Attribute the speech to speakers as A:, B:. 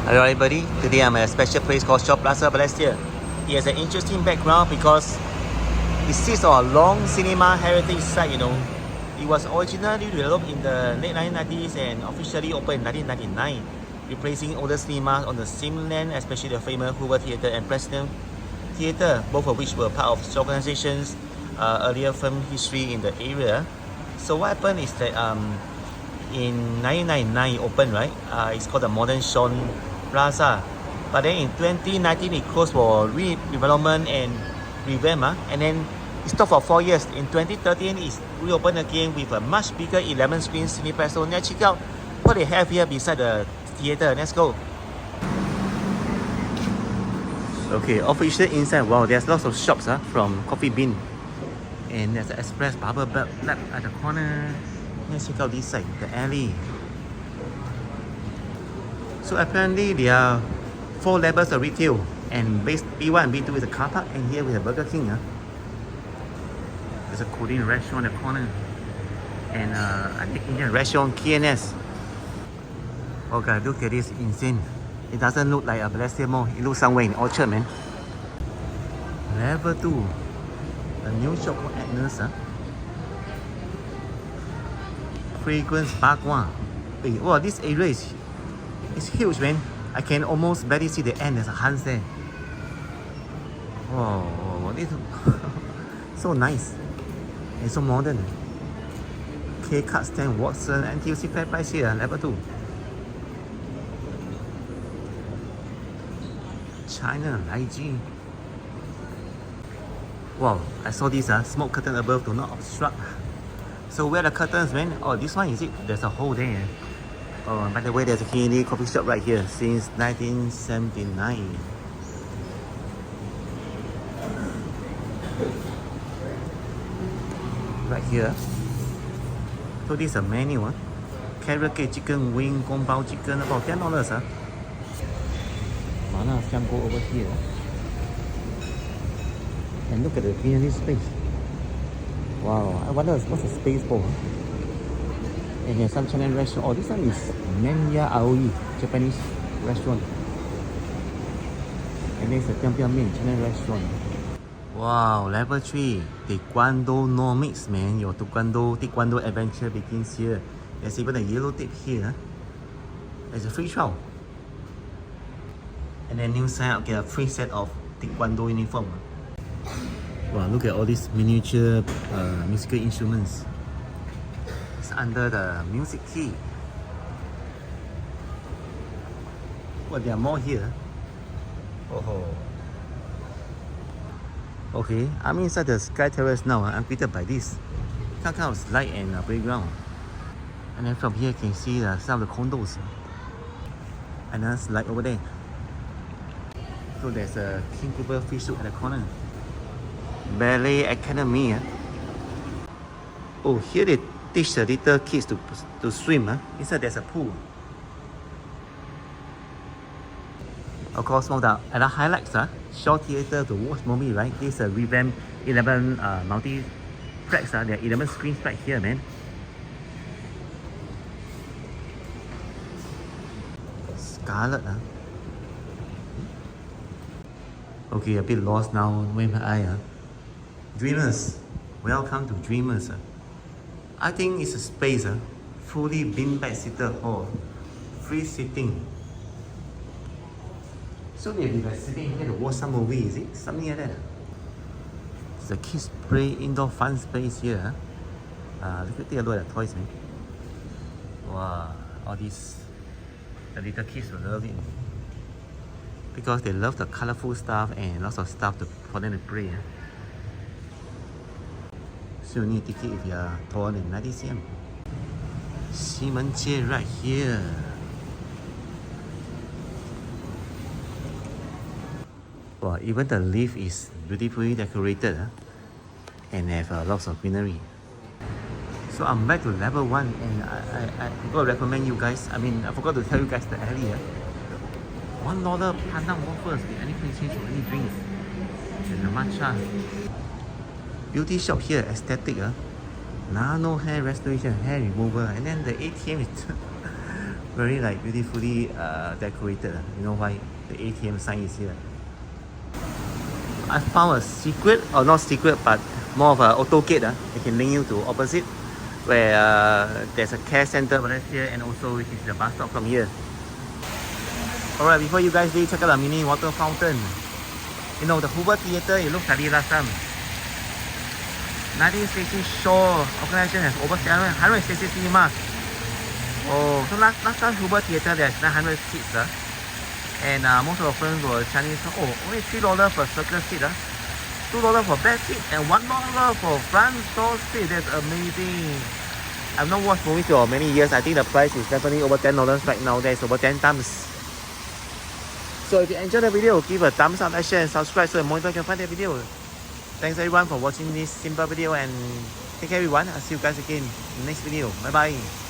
A: Hello everybody, today I'm at a special place called Plaza Balestier. It has an interesting background because it sits on a long cinema heritage site, It was originally developed in the late 1990s and officially opened in 1999, replacing older cinemas on the same land, especially the famous Hoover Theatre and President Theatre, both of which were part of the organization's earlier film history in the area. So what happened is that in 1999 it opened, right? It's called the Modern Sean Plaza. But then in 2019 it closed for redevelopment and revamp, and then it stopped for 4 years. In 2013 it's reopened again with a much bigger 11 screen cineplex. So now check out what they have here beside the theatre. Let's go. Okay, official inside. Wow, there's lots of shops from Coffee Bean, and there's an Express Barber Lab at the corner. Let's check out this side, the alley. So apparently there are 4 levels of retail, and base B1 and B2 is a car park, and here we have Burger King. There's a Korean restaurant at the corner, and I think Indian restaurant KNS. Okay, look at this, insane. It doesn't look like a Balestier Mall, it looks somewhere in Orchard, man. Level 2, a new shop for Agnes. Fragrance Bagua. Wow, this area is huge, man. I can almost barely see the end. There's a Hans there. Whoa, this so nice and so modern. K-Cut stand, Watson, NTUC fair price here, level 2. China, Laiji. Wow, I saw this smoke curtain above, do not obstruct. So where are the curtains, man? Oh, this one is it? There's a hole there. Oh, by the way, there's a Kennedy coffee shop right here since 1979. Right here. So this is a menu. Carrot cake chicken wing, Gong Bao chicken, about $10. Mana Fiango over here. And look at the greenery space. Wow, I wonder what's the space for. And here's some Chinese restaurant. Oh, this one is Nenya Aoi, Japanese restaurant. And there's a Piang Piang Min, Chinese restaurant. Wow, level 3, Taekwondo no mix, man. Your Taekwondo adventure begins here. There's even a yellow tape here. There's a free trial. And then new sign up, get a free set of Taekwondo uniform. Wow, look at all these miniature musical instruments. It's under the music key. Well, there are more here. Oh. Okay, I'm inside the Sky Terrace now. I'm greeted by this kind of slide and playground. And then from here you can see some of the condos. And then slide over there. So there's a King Cooper fish soup at the corner. Ballet Academy. Oh, here they teach the little kids to swim. Inside there's a pool. Of course, at the highlights, Shaw Theatre to watch movie, right? This is a revamped 11 multiplex. There are 11 screens right here, man. Scarlet. Okay, a bit lost now. Where am I? Dreamers, welcome to Dreamers. I think it's a space, fully beanbag sitter hall, free sitting. So they'll be like sitting here to watch some movie, is it? Something like that. It's a kids play indoor fun space here. Take a look at the toys, man. Wow, all these, the little kids will love it. Because they love the colorful stuff and lots of stuff for them to play. So you need a ticket if you are taller than 90 cm. Ximengye right here. Wow, even the lift is beautifully decorated and have lots of greenery. So I'm back to level 1, and I forgot to recommend you guys. I forgot to tell you guys the alley. $1 pandan waffles with any cream cheese or any drinks. And the matcha. Beauty shop here, aesthetic. Nano hair restoration, hair remover, and then the ATM is Very like beautifully decorated. You know why? The ATM sign is here. I found a secret, or not secret, but more of a auto gate. It can link you to opposite, where there's a care center here, and also which is the bus stop from here. Alright, before you guys leave, check out the mini water fountain. You know, the Hoover Theatre, it looks like this last time. 1960 show organization has over 160 cinemas. Oh, so last time Hoover Theatre there's 900 seats. And most of the films were Chinese. Oh, only $3 per circular seat. $2 for back seat and $1 for front row seat. That's amazing. I've not watched movies for many years. I think the price is definitely over $10 right now. That's over 10 times. So if you enjoyed the video, give a thumbs up, like, share and subscribe so the monitor can find the video. Thanks everyone for watching this simple video, and take care everyone. I'll see you guys again in the next video. Bye bye.